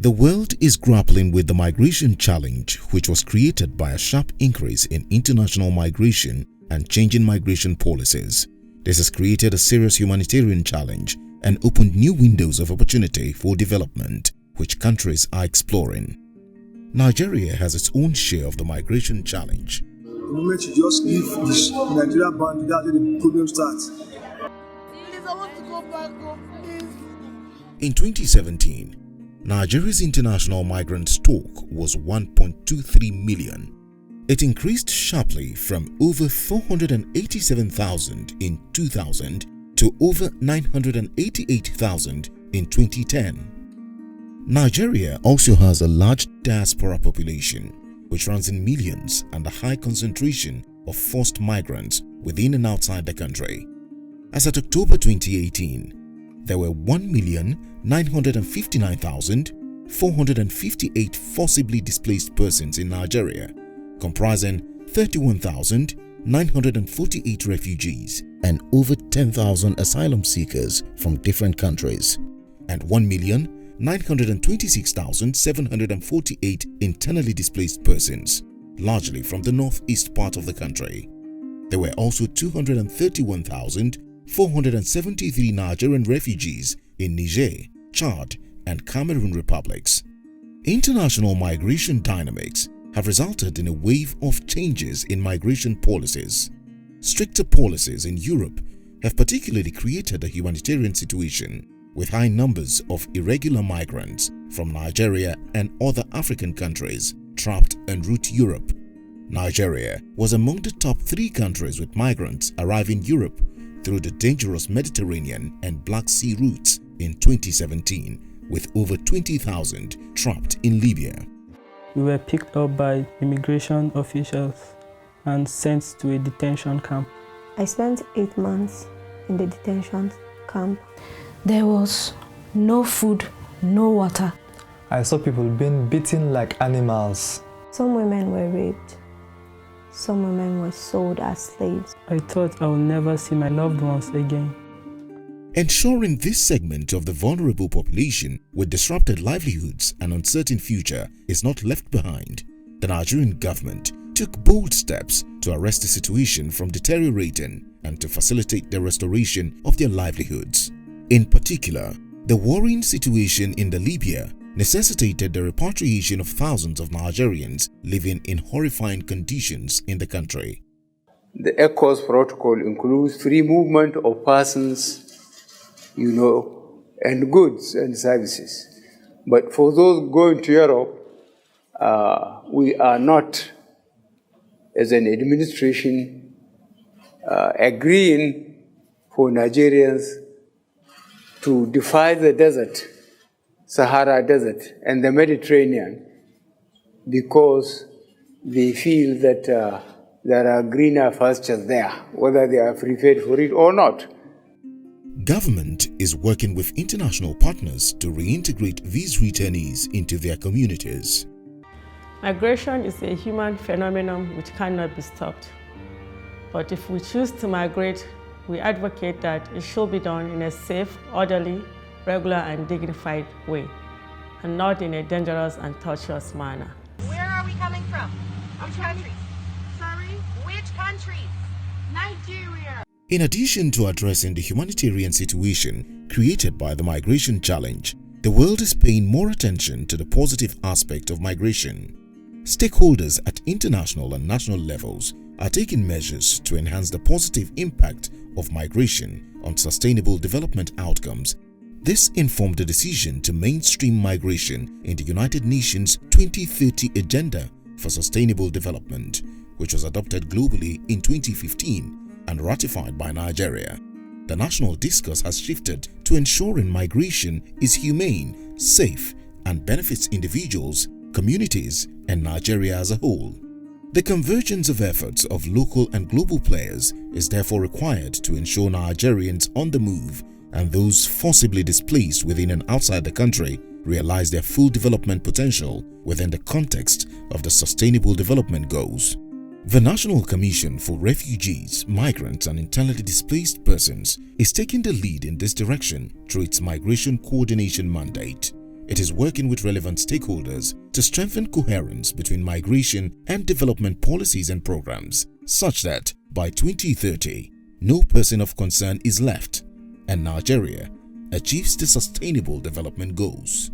The world is grappling with the migration challenge, which was created by a sharp increase in international migration and changing migration policies. This has created a serious humanitarian challenge and opened new windows of opportunity for development, which countries are exploring. Nigeria has its own share of the migration challenge. The moment you just leave this Nigeria boundary, that's where the problem starts. Please, I want to go back home, please. In 2017, Nigeria's international migrant stock was 1.23 million. It increased sharply from over 487,000 in 2000 to over 988,000 in 2010. Nigeria also has a large diaspora population, which runs in millions, and a high concentration of forced migrants within and outside the country. As at October 2018, there were 1,959,458 forcibly displaced persons in Nigeria, comprising 31,948 refugees and over 10,000 asylum seekers from different countries, and 1,926,748 internally displaced persons, largely from the northeast part of the country. There were also 231,473 Nigerian refugees in Niger, Chad, and Cameroon republics. International migration dynamics have resulted in a wave of changes in migration policies. Stricter policies in Europe have particularly created a humanitarian situation with high numbers of irregular migrants from Nigeria and other African countries trapped en route to Europe. Nigeria was among the top 3 countries with migrants arriving Europe through the dangerous Mediterranean and Black Sea routes in 2017, with over 20,000 trapped in Libya. We were picked up by immigration officials and sent to a detention camp. I spent 8 months in the detention camp. There was no food, no water. I saw people being beaten like animals. Some women were raped. Some women were sold as slaves. I thought I would never see my loved ones again. Ensuring this segment of the vulnerable population with disrupted livelihoods and uncertain future is not left behind, the Nigerian government took bold steps to arrest the situation from deteriorating and to facilitate the restoration of their livelihoods. In particular, the worrying situation in Libya necessitated the repatriation of thousands of Nigerians living in horrifying conditions in the country. The ECOWAS protocol includes free movement of persons, and goods and services. But for those going to Europe, we are not, as an administration, agreeing for Nigerians to defy the desert, Sahara Desert, and the Mediterranean, because they feel that there are greener pastures there, whether they are prepared for it or not. Government is working with international partners to reintegrate these returnees into their communities. Migration is a human phenomenon which cannot be stopped. But if we choose to migrate, we advocate that it should be done in a safe, orderly, regular and dignified way, and not in a dangerous and tortuous manner. Where are we coming from? Which countries? Sorry? Which countries? Nigeria. In addition to addressing the humanitarian situation created by the migration challenge, the world is paying more attention to the positive aspect of migration. Stakeholders at international and national levels are taking measures to enhance the positive impact of migration on sustainable development outcomes. This informed the decision to mainstream migration in the United Nations 2030 Agenda for Sustainable Development, which was adopted globally in 2015 and ratified by Nigeria. The national discourse has shifted to ensuring migration is humane, safe, and benefits individuals, communities, and Nigeria as a whole. The convergence of efforts of local and global players is therefore required to ensure Nigerians on the move and those forcibly displaced within and outside the country realize their full development potential within the context of the Sustainable Development Goals. The National Commission for Refugees, Migrants and Internally Displaced Persons is taking the lead in this direction through its Migration Coordination Mandate. it is working with relevant stakeholders to strengthen coherence between migration and development policies and programs, such that by 2030, no person of concern is left and Nigeria achieves the Sustainable Development Goals.